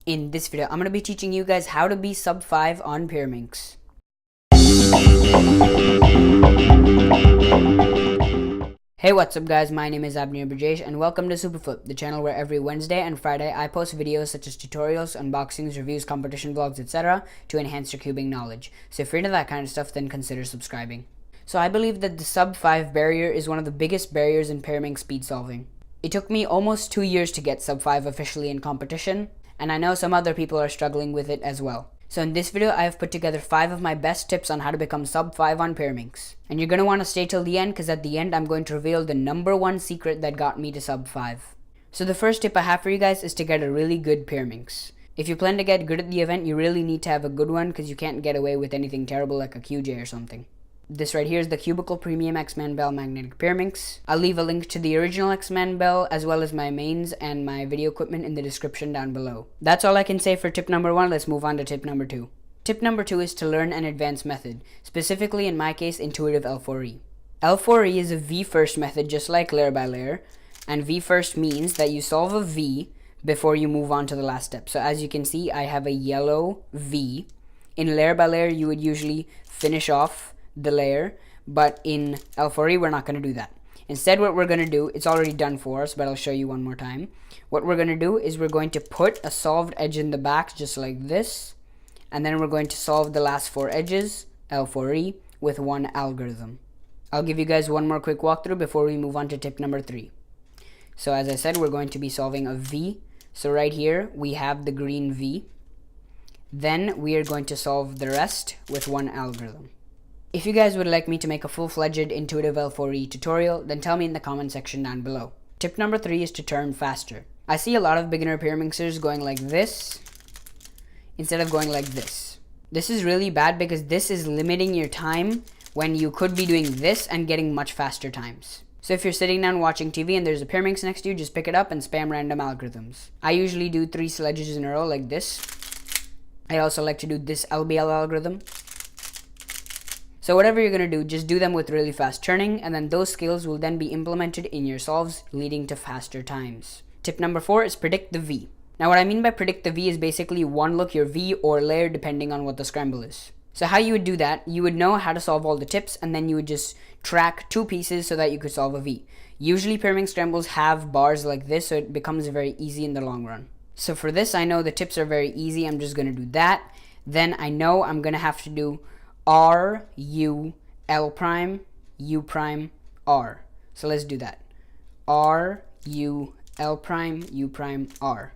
In this video, I'm going to be teaching you guys how to be sub 5 on Pyraminx. Hey, what's up guys, my name is Abnir Brajesh and welcome to Superflip, the channel where every Wednesday and Friday I post videos such as tutorials, unboxings, reviews, competition vlogs, etc. to enhance your cubing knowledge. So if you're into that kind of stuff, then consider subscribing. So I believe that the sub 5 barrier is one of the biggest barriers in Pyraminx speed solving. It took me almost 2 years to get sub 5 officially in competition, and I know some other people are struggling with it as well. So in this video, I have put together 5 of my best tips on how to become sub 5 on Pyraminx. And you're going to want to stay till the end because at the end, I'm going to reveal the #1 secret that got me to sub 5. So the first tip I have for you guys is to get a really good Pyraminx. If you plan to get good at the event, you really need to have a good one because you can't get away with anything terrible like a QJ or something. This right here is the Cubicle Premium X-Man Bell Magnetic Pyraminx. I'll leave a link to the original X-Man Bell as well as my mains and my video equipment in the description down below. That's all I can say for tip #1. Let's move on to tip #2. Tip #2 is to learn an advanced method, specifically in my case, intuitive L4E. L4E is a V-first method just like layer by layer, and V-first means that you solve a V before you move on to the last step. So as you can see, I have a yellow V. In layer by layer, you would usually finish off the layer, but in L4E we're not going to do that. Instead, what we're going to do, it's already done for us, but I'll show you one more time. What we're going to do is we're going to put a solved edge in the back just like this, and then we're going to solve the last 4 edges, L4E, with one algorithm. I'll give you guys one more quick walkthrough before we move on to tip #3. So as I said, we're going to be solving a V. So right here we have the green V. Then we are going to solve the rest with one algorithm. If you guys would like me to make a full-fledged intuitive L4E tutorial, then tell me in the comment section down below. Tip #3 is to turn faster. I see a lot of beginner Pyraminxers going like this instead of going like this. This is really bad because this is limiting your time when you could be doing this and getting much faster times. So if you're sitting down watching TV and there's a Pyraminx next to you, just pick it up and spam random algorithms. I usually do 3 sledges in a row like this. I also like to do this LBL algorithm. So whatever you're going to do, just do them with really fast turning, and then those skills will then be implemented in your solves, leading to faster times. Tip #4 is predict the V. Now what I mean by predict the V is basically one look your V or layer depending on what the scramble is. So how you would do that, you would know how to solve all the tips, and then you would just track 2 pieces so that you could solve a V. Usually Pyraminx scrambles have bars like this, so it becomes very easy in the long run. So for this, I know the tips are very easy. I'm just going to do that. Then I know I'm going to have to do R, U, L prime, U prime, R. So let's do that. R, U, L prime, U prime, R.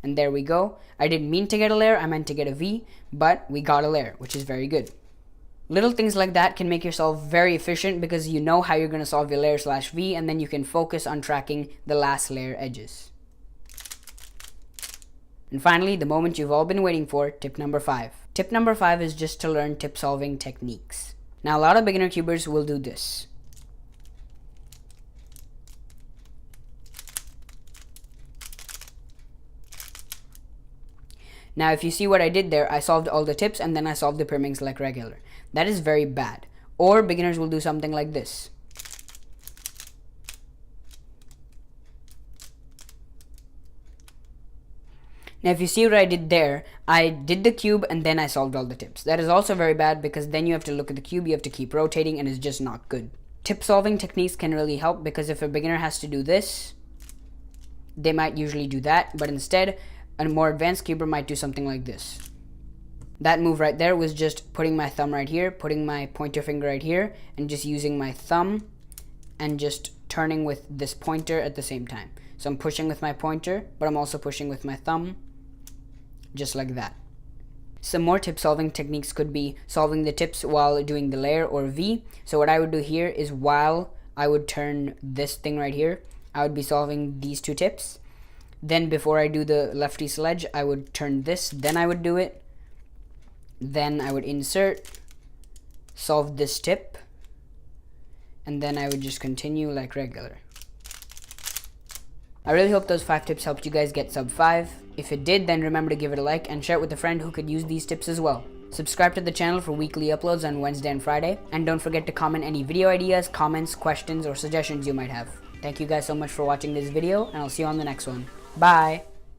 And there we go. I didn't mean to get a layer, I meant to get a V, but we got a layer, which is very good. Little things like that can make your solve very efficient because you know how you're going to solve your layer / V, and then you can focus on tracking the last layer edges. And finally, the moment you've all been waiting for, tip #5. Tip #5 is just to learn tip solving techniques. Now, a lot of beginner cubers will do this. Now, if you see what I did there, I solved all the tips and then I solved the Pyraminx like regular. That is very bad. Or beginners will do something like this. Now if you see what I did there, I did the cube and then I solved all the tips. That is also very bad because then you have to look at the cube, you have to keep rotating, and it's just not good. Tip solving techniques can really help because if a beginner has to do this, they might usually do that, but instead a more advanced cuber might do something like this. That move right there was just putting my thumb right here, putting my pointer finger right here, and just using my thumb and just turning with this pointer at the same time. So I'm pushing with my pointer, but I'm also pushing with my thumb. Just like that. Some more tip solving techniques could be solving the tips while doing the layer or V. So what I would do here is while I would turn this thing right here, I would be solving these 2 tips. Then before I do the lefty sledge, I would turn this, then I would do it. Then I would insert, solve this tip, and then I would just continue like regular. I really hope those 5 tips helped you guys get sub 5. If it did, then remember to give it a like and share it with a friend who could use these tips as well. Subscribe to the channel for weekly uploads on Wednesday and Friday. And don't forget to comment any video ideas, comments, questions, or suggestions you might have. Thank you guys so much for watching this video, and I'll see you on the next one. Bye!